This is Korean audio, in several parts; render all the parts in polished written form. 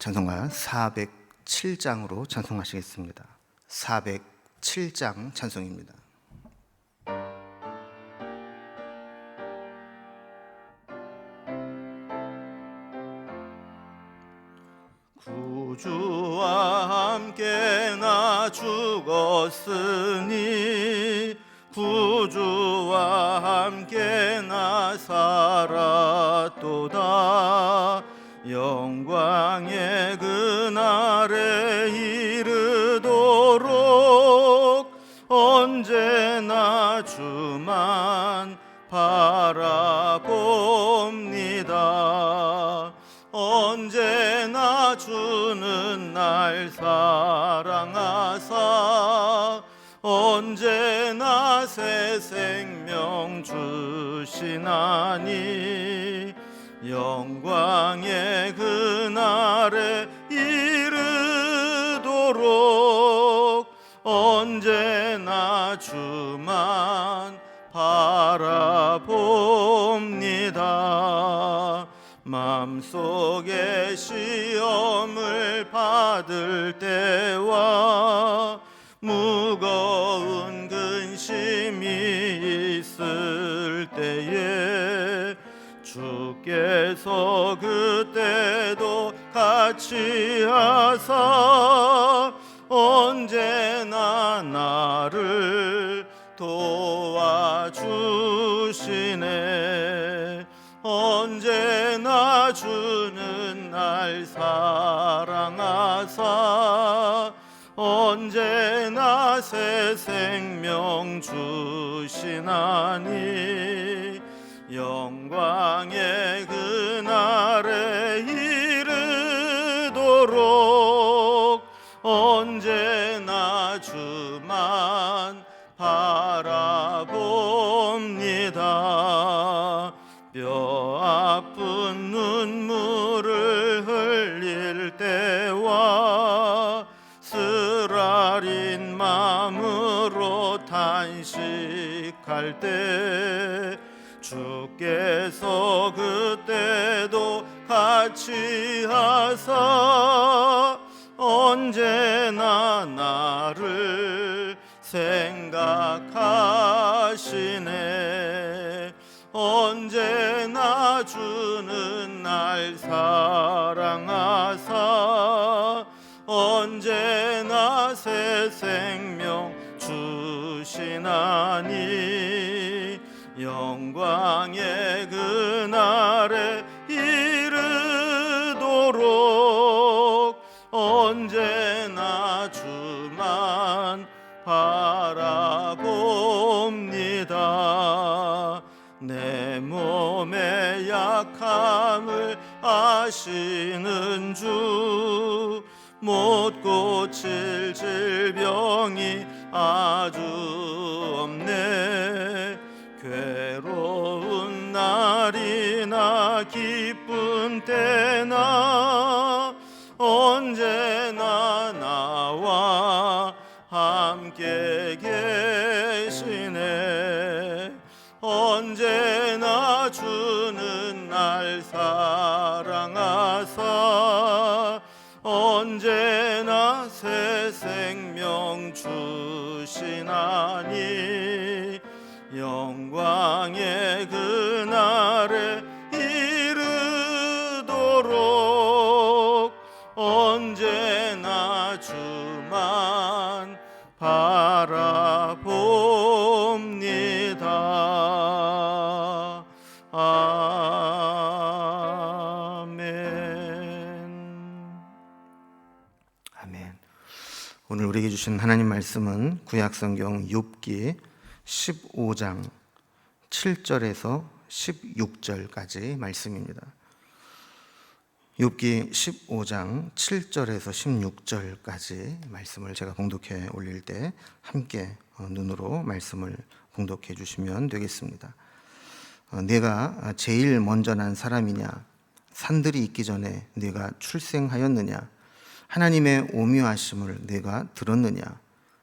찬송가 407장으로 찬송하시겠습니다. 407장 찬송입니다. 구주와 함께 나 죽었으니 구주와 함께 나 살았도다. 영광의 그날에 이르도록 언제나 주만 바라봅니다. 언제나 주는 날 사랑하사 언제나 새 생명 주시나니 영광의 그날에 이르도록 언제나 주만 바라봅니다. 마음속에 시험을 받을 때와 무거운 근심이 있을 때에 주께서 그때도 같이 하사 언제나 나를 도와주시네. 언제나 주는 날 사랑하사 언제나 새 생명 주시나니 영광의 그날에 이르도록 언제나 주만 바라봅니다. 뼈 아픈 눈물을 흘릴 때와 쓰라린 마음으로 탄식할 때 주께서 그때도 같이 하사 언제나 나를 생각하시네. 언제나 주는 날 사랑하사 언제나 새 생명 주시나니 영광의 그날에 이르도록 언제나 주만 바라봅니다. 내 몸의 약함을 아시는 주 못 고칠 질병이 아주 없네. 괴로운 날이나 기쁜 때나 언제나 나와 함께 계시네. 언제나 주는 날 사랑하사 언제나 새 생명 주시나니 영광의 그날에 이르도록 언제나 주만 바라봅니다. 아멘. 오늘 우리에게 주신 하나님 말씀은 구약성경 욥기 15장 7절에서 16절까지 말씀입니다. 욥기 15장 7절에서 16절까지 말씀을 제가 봉독해 올릴 때 함께 눈으로 말씀을 봉독해 주시면 되겠습니다. 내가 제일 먼저 난 사람이냐? 산들이 있기 전에 내가 출생하였느냐? 하나님의 오묘하심을 내가 들었느냐?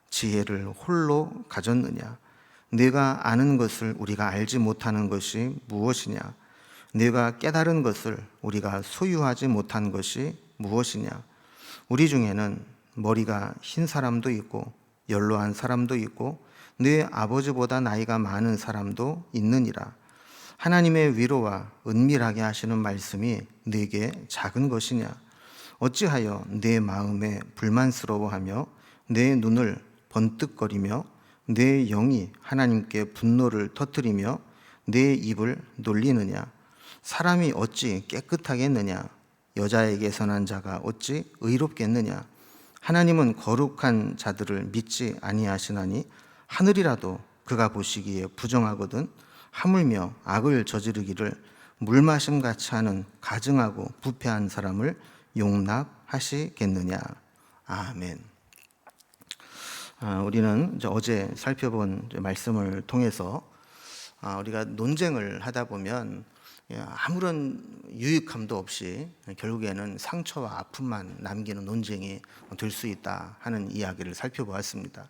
지혜를 홀로 가졌느냐? 내가 아는 것을 우리가 알지 못하는 것이 무엇이냐? 내가 깨달은 것을 우리가 소유하지 못한 것이 무엇이냐? 우리 중에는 머리가 흰 사람도 있고 연로한 사람도 있고 네 아버지보다 나이가 많은 사람도 있느니라. 하나님의 위로와 은밀하게 하시는 말씀이 네게 작은 것이냐? 어찌하여 내 마음에 불만스러워하며 내 눈을 번뜩거리며 내 영이 하나님께 분노를 터뜨리며 내 입을 놀리느냐? 사람이 어찌 깨끗하겠느냐? 여자에게서 난 자가 어찌 의롭겠느냐? 하나님은 거룩한 자들을 믿지 아니하시나니 하늘이라도 그가 보시기에 부정하거든 하물며 악을 저지르기를 물마심 같이 하는 가증하고 부패한 사람을 용납하시겠느냐? 아멘. 우리는 어제 살펴본 말씀을 통해서 우리가 논쟁을 하다 보면 아무런 유익함도 없이 결국에는 상처와 아픔만 남기는 논쟁이 될 수 있다 하는 이야기를 살펴보았습니다.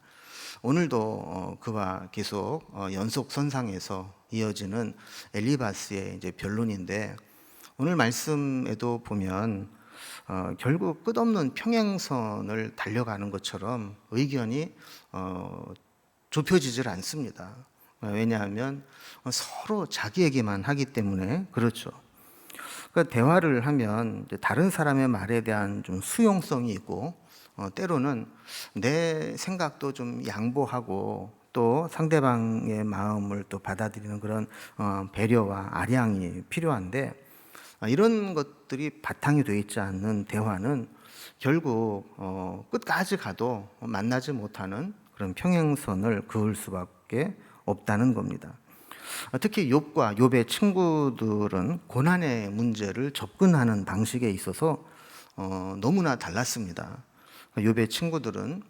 오늘도 그와 계속 연속선상에서 이어지는 엘리바스의 이제 변론인데, 오늘 말씀에도 보면 결국 끝없는 평행선을 달려가는 것처럼 의견이 좁혀지질 않습니다. 왜냐하면 서로 자기 얘기만 하기 때문에 그렇죠. 그러니까 대화를 하면 다른 사람의 말에 대한 좀 수용성이 있고 때로는 내 생각도 좀 양보하고 또 상대방의 마음을 또 받아들이는 그런 배려와 아량이 필요한데, 이런 것들이 바탕이 되어 있지 않는 대화는 결국 끝까지 가도 만나지 못하는 그런 평행선을 그을 수밖에 없다는 겁니다. 특히 욥과 욥의 친구들은 고난의 문제를 접근하는 방식에 있어서 너무나 달랐습니다. 욥의 친구들은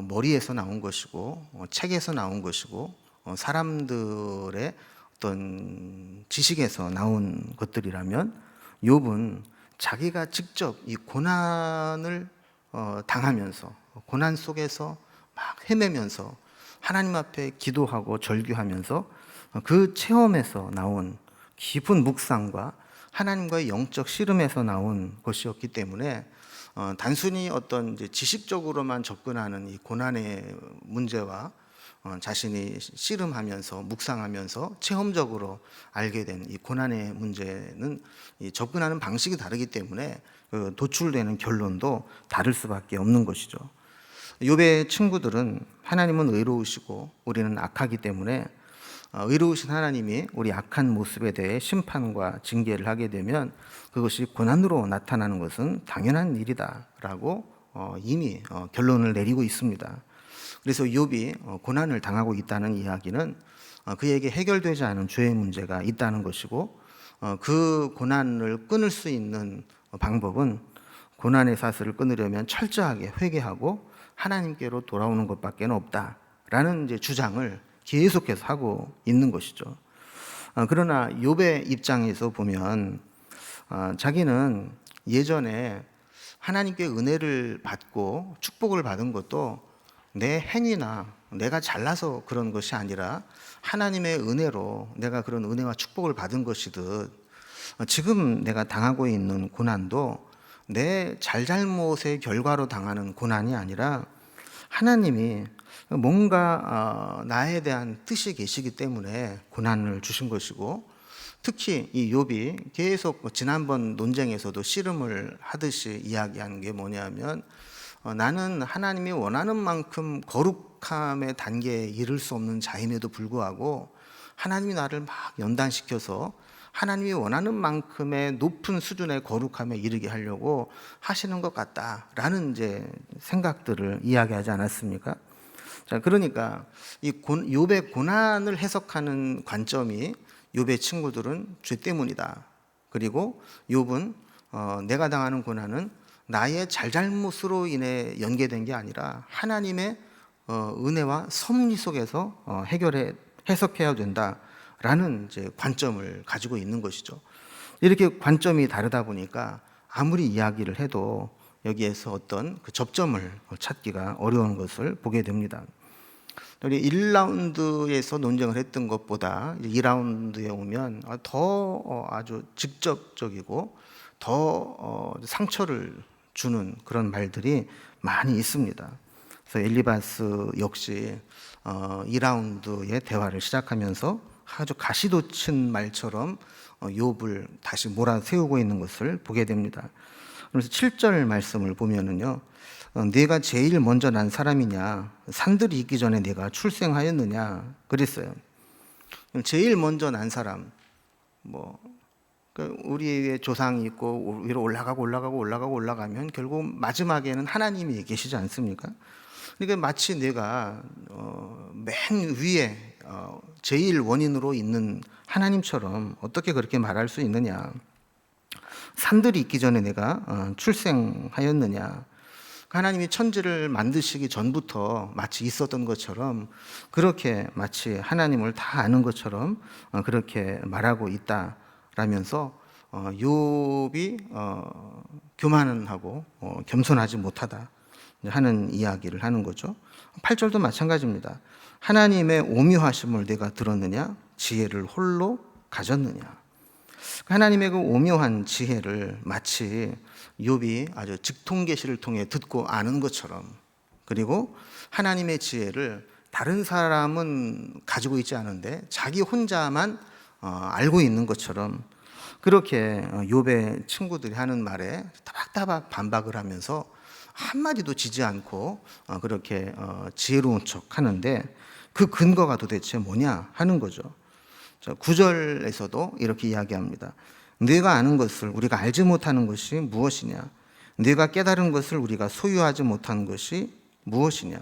머리에서 나온 것이고 책에서 나온 것이고 사람들의 어떤 지식에서 나온 것들이라면, 욥은 자기가 직접 이 고난을 당하면서 고난 속에서 막 헤매면서 하나님 앞에 기도하고 절규하면서 그 체험에서 나온 깊은 묵상과 하나님과의 영적 씨름에서 나온 것이었기 때문에 단순히 어떤 이제 지식적으로만 접근하는 이 고난의 문제와 자신이 씨름하면서 묵상하면서 체험적으로 알게 된 이 고난의 문제는 이 접근하는 방식이 다르기 때문에 도출되는 결론도 다를 수밖에 없는 것이죠. 욥의 친구들은 하나님은 의로우시고 우리는 악하기 때문에 의로우신 하나님이 우리 악한 모습에 대해 심판과 징계를 하게 되면 그것이 고난으로 나타나는 것은 당연한 일이다라고 이미 결론을 내리고 있습니다. 그래서 욥이 고난을 당하고 있다는 이야기는 그에게 해결되지 않은 죄의 문제가 있다는 것이고, 그 고난을 끊을 수 있는 방법은 고난의 사슬을 끊으려면 철저하게 회개하고 하나님께로 돌아오는 것밖에 없다라는 이제 주장을 계속해서 하고 있는 것이죠. 그러나 욥의 입장에서 보면 자기는 예전에 하나님께 은혜를 받고 축복을 받은 것도 내 행위나 내가 잘나서 그런 것이 아니라 하나님의 은혜로 내가 그런 은혜와 축복을 받은 것이듯, 지금 내가 당하고 있는 고난도 내 잘잘못의 결과로 당하는 고난이 아니라 하나님이 뭔가 나에 대한 뜻이 계시기 때문에 고난을 주신 것이고, 특히 이 욥이 계속 지난번 논쟁에서도 씨름을 하듯이 이야기하는 게 뭐냐면, 나는 하나님이 원하는 만큼 거룩함의 단계에 이를 수 없는 자임에도 불구하고 하나님이 나를 막 연단시켜서 하나님이 원하는 만큼의 높은 수준의 거룩함에 이르게 하려고 하시는 것 같다라는 이제 생각들을 이야기하지 않았습니까? 자, 그러니까 이 욥의 고난을 해석하는 관점이 욥의 친구들은 죄 때문이다. 그리고 욥은 내가 당하는 고난은 나의 잘잘못으로 인해 연계된 게 아니라 하나님의 은혜와 섭리 속에서 해석해야 된다라는 이제 관점을 가지고 있는 것이죠. 이렇게 관점이 다르다 보니까 아무리 이야기를 해도 여기에서 어떤 그 접점을 찾기가 어려운 것을 보게 됩니다. 우리 1라운드에서 논쟁을 했던 것보다 2라운드에 오면 더 아주 직접적이고 더 상처를 주는 그런 말들이 많이 있습니다. 그래서 엘리바스 역시 2라운드의 대화를 시작하면서 아주 가시돋친 말처럼 욥을 다시 몰아세우고 있는 것을 보게 됩니다. 그래서 7절 말씀을 보면은요, 네가 제일 먼저 난 사람이냐, 산들이 있기 전에 네가 출생하였느냐 그랬어요. 제일 먼저 난 사람, 우리의 조상이 있고 위로 올라가면 결국 마지막에는 하나님이 계시지 않습니까? 그러니까 마치 내가 맨 위에 제일 원인으로 있는 하나님처럼 어떻게 그렇게 말할 수 있느냐? 산들이 있기 전에 내가 출생하였느냐? 하나님이 천지를 만드시기 전부터 마치 있었던 것처럼 그렇게 마치 하나님을 다 아는 것처럼 그렇게 말하고 있다라면서 욥이 교만하고 겸손하지 못하다 하는 이야기를 하는 거죠. 8절도 마찬가지입니다. 하나님의 오묘하심을 내가 들었느냐? 지혜를 홀로 가졌느냐? 하나님의 그 오묘한 지혜를 마치 욥이 아주 직통계시를 통해 듣고 아는 것처럼, 그리고 하나님의 지혜를 다른 사람은 가지고 있지 않은데 자기 혼자만 알고 있는 것처럼 그렇게 욥의 친구들이 하는 말에 따박따박 반박을 하면서 한마디도 지지 않고 그렇게 지혜로운 척 하는데 그 근거가 도대체 뭐냐 하는 거죠. 9절에서도 이렇게 이야기합니다. 네가 아는 것을 우리가 알지 못하는 것이 무엇이냐? 네가 깨달은 것을 우리가 소유하지 못한 것이 무엇이냐?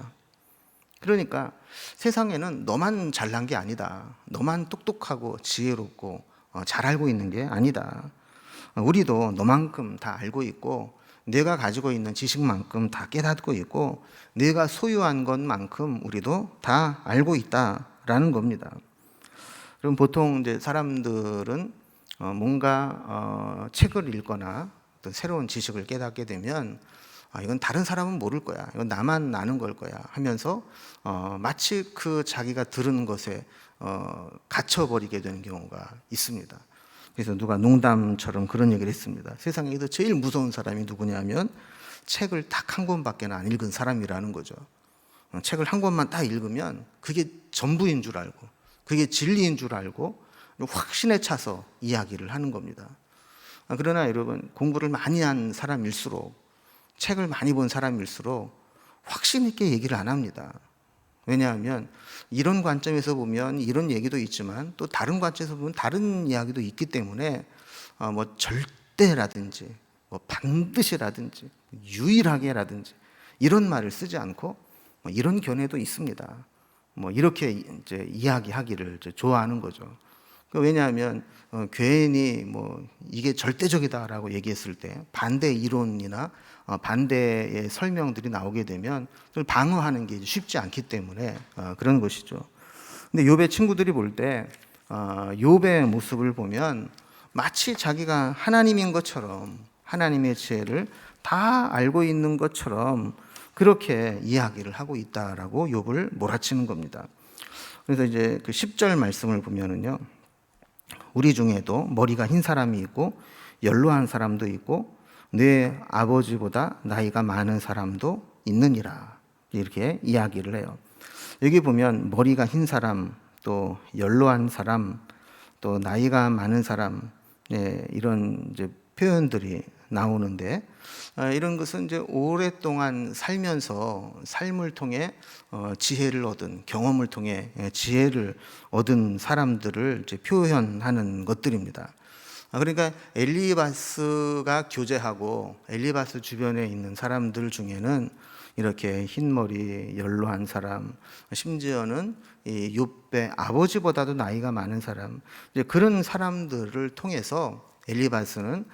그러니까 세상에는 너만 잘난 게 아니다. 너만 똑똑하고 지혜롭고 잘 알고 있는 게 아니다. 우리도 너만큼 다 알고 있고 내가 가지고 있는 지식만큼 다 깨닫고 있고 내가 소유한 것만큼 우리도 다 알고 있다라는 겁니다. 그럼 보통 이제 사람들은 뭔가 책을 읽거나 어떤 새로운 지식을 깨닫게 되면 이건 다른 사람은 모를 거야, 이건 나만 아는 걸 거야 하면서 마치 그 자기가 들은 것에 갇혀버리게 되는 경우가 있습니다. 그래서 누가 농담처럼 그런 얘기를 했습니다. 세상에서 제일 무서운 사람이 누구냐면 책을 딱 한 권밖에 안 읽은 사람이라는 거죠. 책을 한 권만 딱 읽으면 그게 전부인 줄 알고 그게 진리인 줄 알고 확신에 차서 이야기를 하는 겁니다. 그러나 여러분, 공부를 많이 한 사람일수록, 책을 많이 본 사람일수록 확신 있게 얘기를 안 합니다. 왜냐하면 이런 관점에서 보면 이런 얘기도 있지만 또 다른 관점에서 보면 다른 이야기도 있기 때문에 절대라든지 반드시라든지 유일하게라든지 이런 말을 쓰지 않고 이런 견해도 있습니다. 이렇게 이제 이야기하기를 좋아하는 거죠. 왜냐하면 괜히 이게 절대적이다라고 얘기했을 때 반대 이론이나 반대의 설명들이 나오게 되면 방어하는 게 쉽지 않기 때문에 그런 것이죠. 근데 욥의 친구들이 볼 때 욥의 모습을 보면 마치 자기가 하나님인 것처럼 하나님의 지혜를 다 알고 있는 것처럼 그렇게 이야기를 하고 있다라고 욥을 몰아치는 겁니다. 그래서 이제 그 10절 말씀을 보면은요, 우리 중에도 머리가 흰 사람이 있고 연로한 사람도 있고 내 아버지보다 나이가 많은 사람도 있느니라, 이렇게 이야기를 해요. 여기 보면 머리가 흰 사람, 또 연로한 사람, 또 나이가 많은 사람, 이런 이제 표현들이 나오는데 이런 것은 이제 오랫동안 살면서 삶을 통해 지혜를 얻은, 경험을 통해 지혜를 얻은 사람들을 이제 표현하는 것들입니다. 그러니까 엘리바스가 교제하고 엘리바스 주변에 있는 사람들 중에는 이렇게 흰머리, 연로한 사람, 심지어는 이 욥의 아버지보다도 나이가 많은 사람, 이제 그런 사람들을 통해서 엘리바스는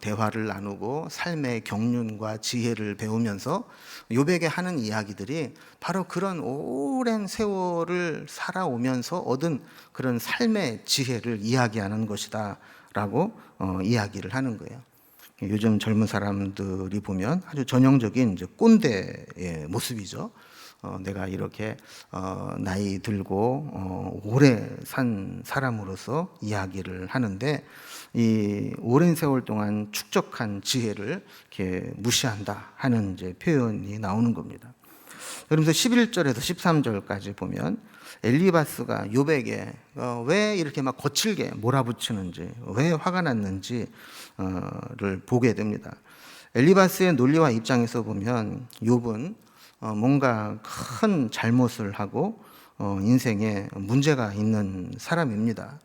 대화를 나누고 삶의 경륜과 지혜를 배우면서 욥에게 하는 이야기들이 바로 그런 오랜 세월을 살아오면서 얻은 그런 삶의 지혜를 이야기하는 것이다 라고 이야기를 하는 거예요. 요즘 젊은 사람들이 보면 아주 전형적인 이제 꼰대의 모습이죠. 내가 이렇게 나이 들고 오래 산 사람으로서 이야기를 하는데 이 오랜 세월 동안 축적한 지혜를 이렇게 무시한다 하는 이제 표현이 나오는 겁니다. 그러면서 11절에서 13절까지 보면 엘리바스가 욥에게 왜 이렇게 막 거칠게 몰아붙이는지, 왜 화가 났는지를 보게 됩니다. 엘리바스의 논리와 입장에서 보면 욥은 뭔가 큰 잘못을 하고 인생에 문제가 있는 사람입니다.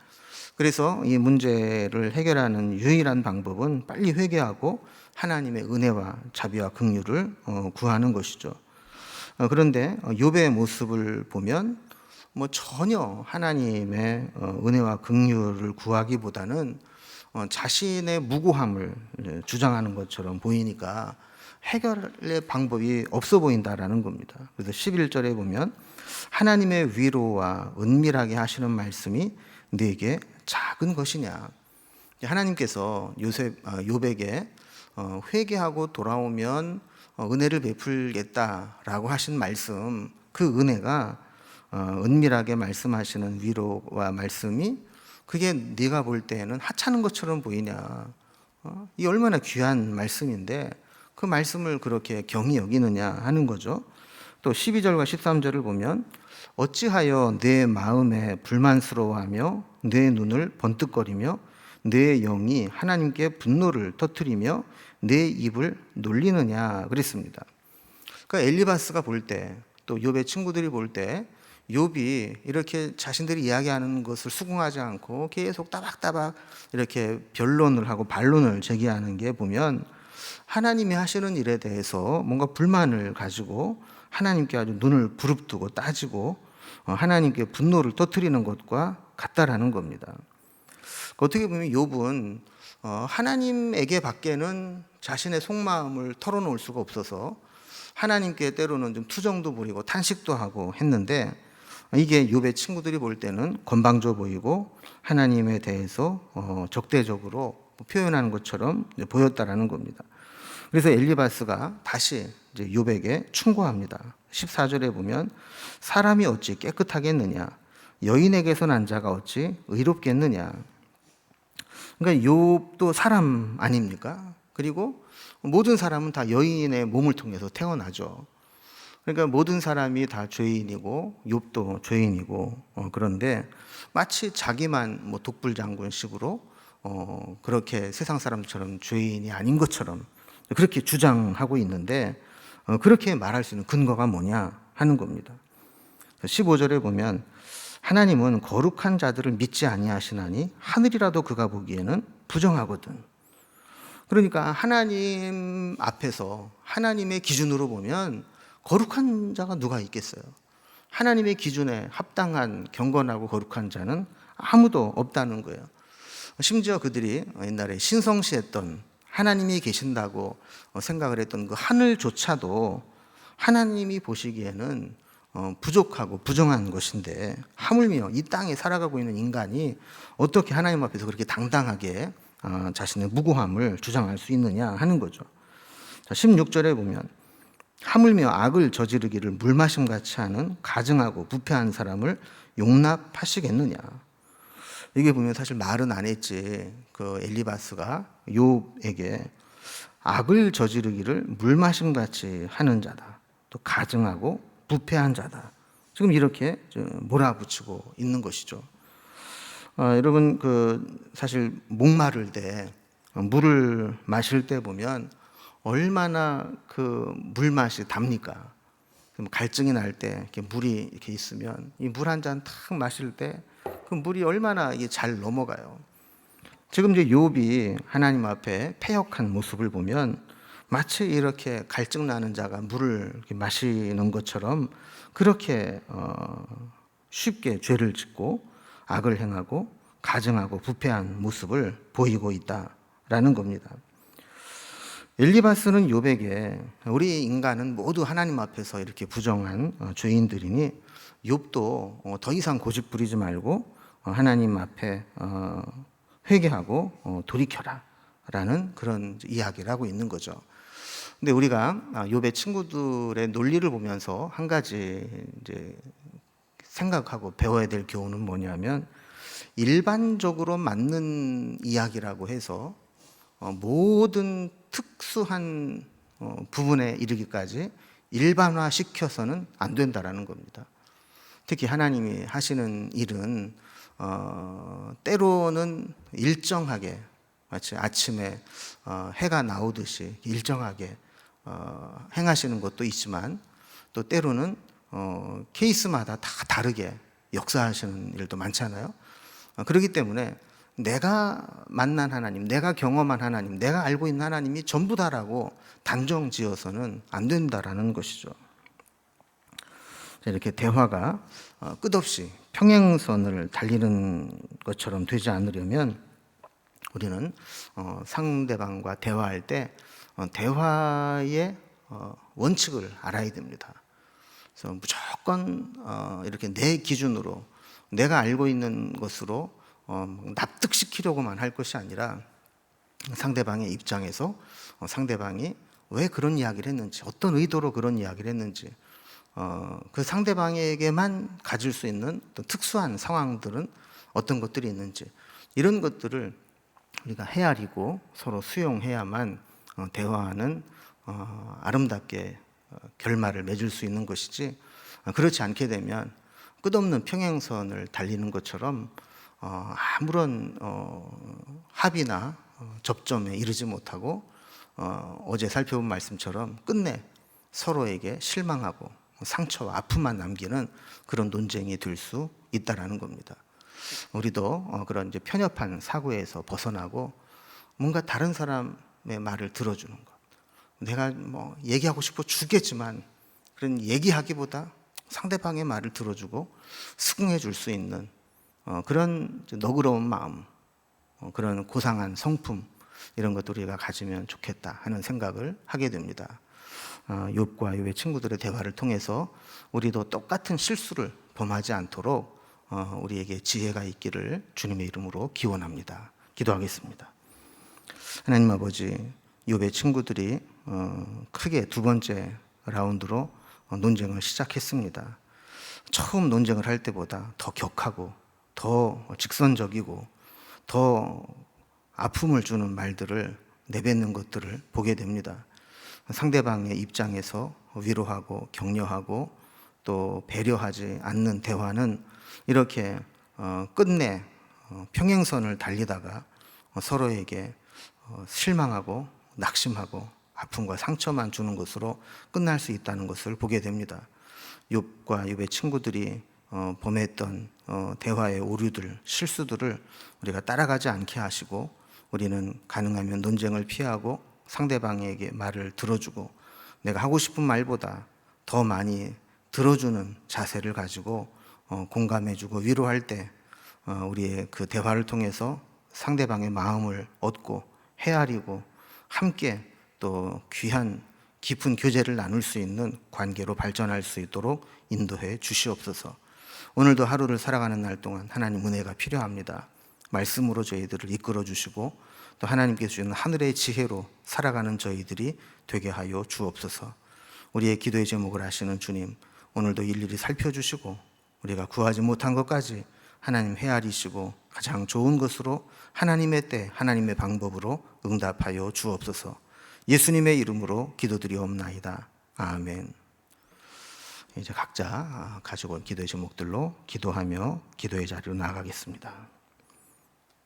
그래서 이 문제를 해결하는 유일한 방법은 빨리 회개하고 하나님의 은혜와 자비와 긍휼을 구하는 것이죠. 그런데 욥의 모습을 보면 뭐 전혀 하나님의 은혜와 긍휼을 구하기보다는 자신의 무고함을 주장하는 것처럼 보이니까 해결의 방법이 없어 보인다라는 겁니다. 그래서 11절에 보면 하나님의 위로와 은밀하게 하시는 말씀이 네게 작은 것이냐. 하나님께서 욥에게 회개하고 돌아오면 은혜를 베풀겠다라고 하신 말씀, 그 은혜가 은밀하게 말씀하시는 위로와 말씀이 그게 네가 볼 때에는 하찮은 것처럼 보이냐. 이 얼마나 귀한 말씀인데 그 말씀을 그렇게 경히 여기느냐 하는 거죠. 또 12절과 13절을 보면 어찌하여 내 마음에 불만스러워하며 내 눈을 번뜩거리며 내 영이 하나님께 분노를 터뜨리며 내 입을 놀리느냐 그랬습니다. 그러니까 엘리바스가 볼 때, 또 욥의 친구들이 볼 때 욥이 이렇게 자신들이 이야기하는 것을 수긍하지 않고 계속 따박따박 이렇게 변론을 하고 반론을 제기하는 게 보면 하나님이 하시는 일에 대해서 뭔가 불만을 가지고 하나님께 아주 눈을 부릅뜨고 따지고 하나님께 분노를 터뜨리는 것과 같다라는 겁니다. 어떻게 보면 욥은 하나님에게 밖에는 자신의 속마음을 털어놓을 수가 없어서 하나님께 때로는 좀 투정도 부리고 탄식도 하고 했는데 이게 욥의 친구들이 볼 때는 건방져 보이고 하나님에 대해서 적대적으로 표현하는 것처럼 보였다라는 겁니다. 그래서 엘리바스가 다시 이제 욥에게 충고합니다. 14절에 보면 사람이 어찌 깨끗하겠느냐, 여인에게서 난 자가 어찌 의롭겠느냐. 그러니까 욥도 사람 아닙니까? 그리고 모든 사람은 다 여인의 몸을 통해서 태어나죠. 그러니까 모든 사람이 다 죄인이고 욥도 죄인이고 그런데 마치 자기만 뭐 독불장군식으로 그렇게 세상 사람처럼 죄인이 아닌 것처럼 그렇게 주장하고 있는데 그렇게 말할 수 있는 근거가 뭐냐 하는 겁니다. 15절에 보면 하나님은 거룩한 자들을 믿지 아니하시나니 하늘이라도 그가 보기에는 부정하거든. 그러니까 하나님 앞에서 하나님의 기준으로 보면 거룩한 자가 누가 있겠어요? 하나님의 기준에 합당한 경건하고 거룩한 자는 아무도 없다는 거예요. 심지어 그들이 옛날에 신성시했던 하나님이 계신다고 생각을 했던 그 하늘조차도 하나님이 보시기에는 부족하고 부정한 것인데 하물며 이 땅에 살아가고 있는 인간이 어떻게 하나님 앞에서 그렇게 당당하게 자신의 무고함을 주장할 수 있느냐 하는 거죠. 16절에 보면 하물며 악을 저지르기를 물마심같이 하는 가증하고 부패한 사람을 용납하시겠느냐. 이게 보면 사실 말은 안 했지 그 엘리바스가 욥에게 악을 저지르기를 물마심같이 하는 자다, 또 가증하고 부패한 자다, 지금 이렇게 몰아붙이고 있는 것이죠. 여러분 사실 목마를 때 물을 마실 때 보면 얼마나 그 물맛이 답니까? 갈증이 날 때 이렇게 물이 이렇게 있으면 이 물 한 잔 탁 마실 때 그 물이 얼마나 이게 잘 넘어가요. 지금 이제 욥이 하나님 앞에 패역한 모습을 보면 마치 이렇게 갈증 나는 자가 물을 이렇게 마시는 것처럼 그렇게 쉽게 죄를 짓고 악을 행하고 가증하고 부패한 모습을 보이고 있다라는 겁니다. 엘리바스는 욥에게 우리 인간은 모두 하나님 앞에서 이렇게 부정한 죄인들이니 욥도 더 이상 고집 부리지 말고 하나님 앞에 회개하고 돌이켜라 라는 그런 이야기를 하고 있는 거죠. 근데 우리가 욥의 친구들의 논리를 보면서 한 가지 이제 생각하고 배워야 될 교훈은 뭐냐면, 일반적으로 맞는 이야기라고 해서 모든 특수한 부분에 이르기까지 일반화 시켜서는 안 된다라는 겁니다. 특히 하나님이 하시는 일은 때로는 일정하게, 마치 아침에 해가 나오듯이 일정하게 행하시는 것도 있지만, 또 때로는 케이스마다 다 다르게 역사하시는 일도 많잖아요. 그렇기 때문에 내가 만난 하나님, 내가 경험한 하나님, 내가 알고 있는 하나님이 전부다라고 단정 지어서는 안 된다라는 것이죠. 이렇게 대화가 끝없이 평행선을 달리는 것처럼 되지 않으려면 우리는 상대방과 대화할 때 대화의 원칙을 알아야 됩니다. 그래서 무조건 이렇게 내 기준으로, 내가 알고 있는 것으로 납득시키려고만 할 것이 아니라, 상대방의 입장에서 상대방이 왜 그런 이야기를 했는지, 어떤 의도로 그런 이야기를 했는지, 그 상대방에게만 가질 수 있는 특수한 상황들은 어떤 것들이 있는지, 이런 것들을 우리가 헤아리고 서로 수용해야만 대화는 아름답게 결말을 맺을 수 있는 것이지, 그렇지 않게 되면 끝없는 평행선을 달리는 것처럼 아무런 합의나 접점에 이르지 못하고 어제 살펴본 말씀처럼 끝내 서로에게 실망하고 상처와 아픔만 남기는 그런 논쟁이 될 수 있다라는 겁니다. 우리도 그런 이제 편협한 사고에서 벗어나고 뭔가 다른 사람의 말을 들어주는 것. 내가 뭐 얘기하고 싶어 죽겠지만 그런 얘기하기보다 상대방의 말을 들어주고 수긍해 줄 수 있는 그런 너그러운 마음, 그런 고상한 성품, 이런 것들 우리가 가지면 좋겠다 하는 생각을 하게 됩니다. 욥과 욥의 친구들의 대화를 통해서 우리도 똑같은 실수를 범하지 않도록 우리에게 지혜가 있기를 주님의 이름으로 기원합니다. 기도하겠습니다. 하나님 아버지, 욥의 친구들이 크게 두 번째 라운드로 논쟁을 시작했습니다. 처음 논쟁을 할 때보다 더 격하고 더 직선적이고 더 아픔을 주는 말들을 내뱉는 것들을 보게 됩니다. 상대방의 입장에서 위로하고 격려하고 또 배려하지 않는 대화는 이렇게 끝내 평행선을 달리다가 서로에게 실망하고 낙심하고 아픔과 상처만 주는 것으로 끝날 수 있다는 것을 보게 됩니다. 욥과 욥의 친구들이 범했던 대화의 오류들, 실수들을 우리가 따라가지 않게 하시고, 우리는 가능하면 논쟁을 피하고 상대방에게 말을 들어주고 내가 하고 싶은 말보다 더 많이 들어주는 자세를 가지고 공감해주고 위로할 때 우리의 그 대화를 통해서 상대방의 마음을 얻고 헤아리고 함께 또 귀한 깊은 교제를 나눌 수 있는 관계로 발전할 수 있도록 인도해 주시옵소서. 오늘도 하루를 살아가는 날 동안 하나님 은혜가 필요합니다. 말씀으로 저희들을 이끌어 주시고 또 하나님께서 주시는 하늘의 지혜로 살아가는 저희들이 되게 하여 주옵소서. 우리의 기도의 제목을 아시는 주님, 오늘도 일일이 살펴주시고 우리가 구하지 못한 것까지 하나님 헤아리시고 가장 좋은 것으로 하나님의 때 하나님의 방법으로 응답하여 주옵소서. 예수님의 이름으로 기도드리옵나이다. 아멘. 이제 각자 가지고 온 기도의 제목들로 기도하며 기도의 자리로 나아가겠습니다.